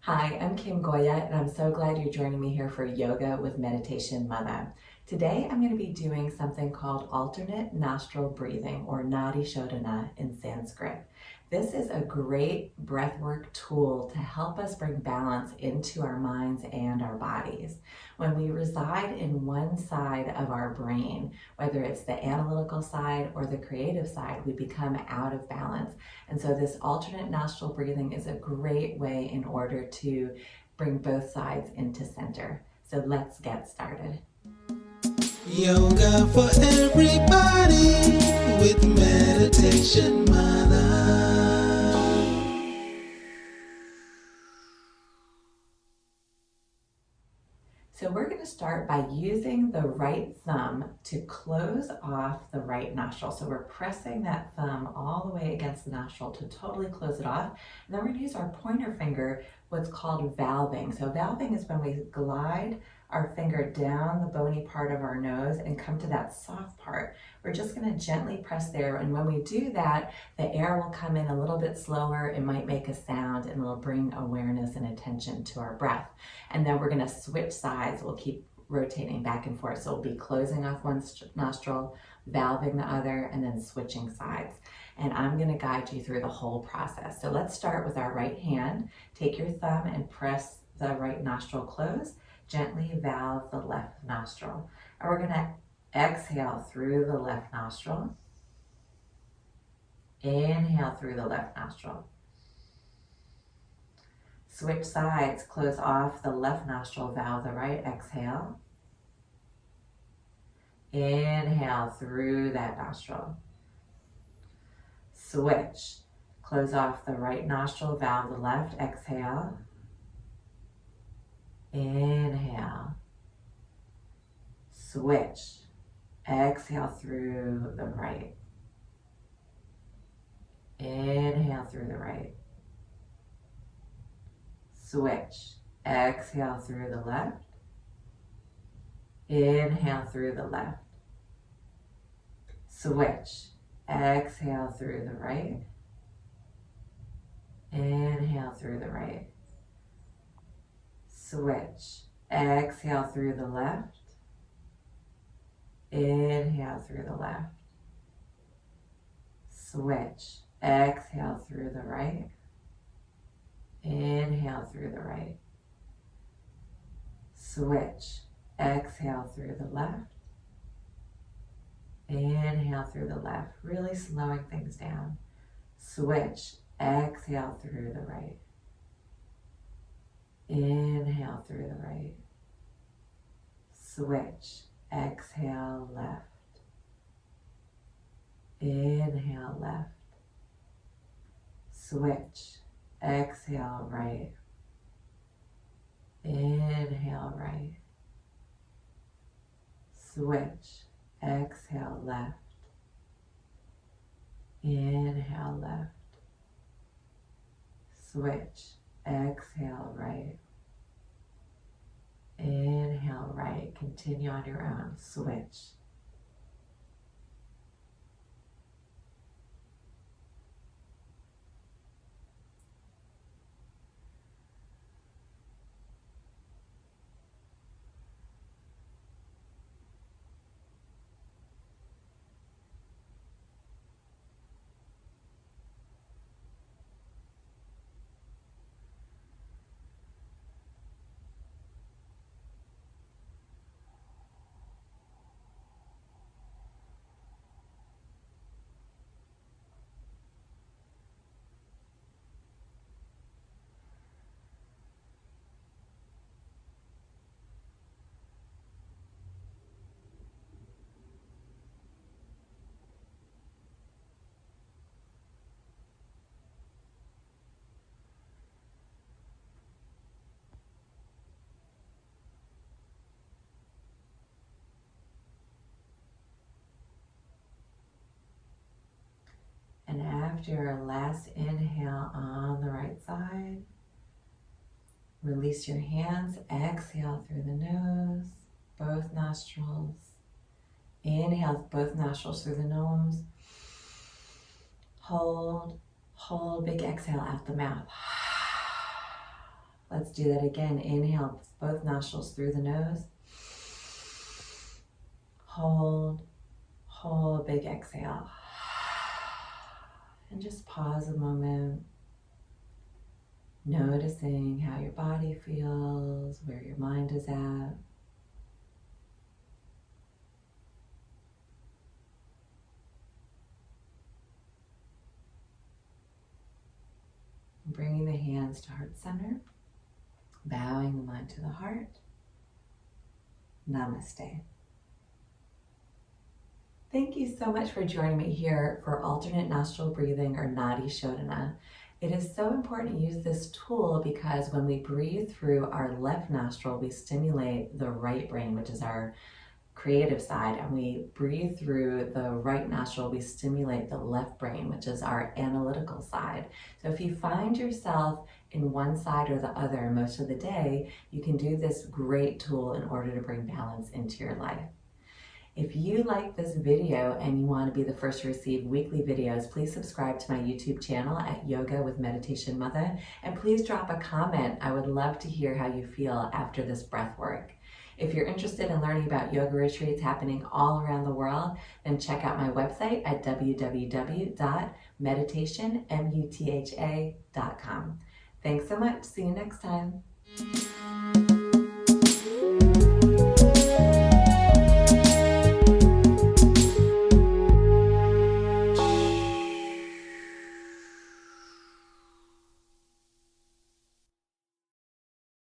Hi, I'm Kim Goya, and I'm so glad you're joining me here for Yoga with Meditation Mutha. Today I'm going to be doing something called alternate nostril breathing, or Nadi Shodhana in Sanskrit. This is a great breathwork tool to help us bring balance into our minds and our bodies. When we reside in one side of our brain, whether it's the analytical side or the creative side, we become out of balance. And so this alternate nostril breathing is a great way in order to bring both sides into center. So let's get started. Yoga for everybody with Meditation Mutha. So we're going to start by using the right thumb to close off the right nostril. So we're pressing that thumb all the way against the nostril to totally close it off. And then we're going to use our pointer finger, what's called valving. So valving is when we glide our finger down the bony part of our nose and come to that soft part. We're just going to gently press there, and when we do that, the air will come in a little bit slower. It might make a sound, and it'll bring awareness and attention to our breath. And then we're going to switch sides. We'll keep rotating back and forth. So we'll be closing off one nostril, valving the other, and then switching sides. And I'm going to guide you through the whole process. So let's start with our right hand. Take your thumb and press the right nostril closed. Gently valve the left nostril. And we're going to exhale through the left nostril. Inhale through the left nostril. Switch sides, close off the left nostril, valve the right, exhale. Inhale through that nostril. Switch, close off the right nostril, valve the left, exhale. Inhale. Switch. Exhale through the right. Inhale through the right. Switch. Exhale through the left. Inhale through the left. Switch. Exhale through the right. Inhale through the right. Switch. Exhale through the left. Inhale through the left. Switch. Exhale through the right. Inhale through the right. Switch. Exhale through the left. Inhale through the left. Really slowing things down. Switch. Exhale through the right. Inhale through the right. Switch. Exhale left. Inhale left. Switch. Exhale right. Inhale right. Switch. Exhale left. Inhale left. Switch. Exhale right. Inhale right. Continue on your own. Switch. And after your last inhale on the right side, release your hands, exhale through the nose, both nostrils. Inhale both nostrils through the nose. Hold, big exhale out the mouth. Let's do that again. Inhale both nostrils through the nose. Hold, big exhale. And just pause a moment, noticing how your body feels, where your mind is at. Bringing the hands to heart center, bowing the mind to the heart. Namaste. Thank you so much for joining me here for alternate nostril breathing, or Nadi Shodhana. It is so important to use this tool because when we breathe through our left nostril, we stimulate the right brain, which is our creative side, and we breathe through the right nostril, we stimulate the left brain, which is our analytical side. So if you find yourself in one side or the other most of the day, you can do this great tool in order to bring balance into your life. If you like this video and you want to be the first to receive weekly videos, please subscribe to my YouTube channel at Yoga with Meditation Mutha, and please drop a comment. I would love to hear how you feel after this breath work. If you're interested in learning about yoga retreats happening all around the world, then check out my website at www.meditationmutha.com. Thanks so much. See you next time.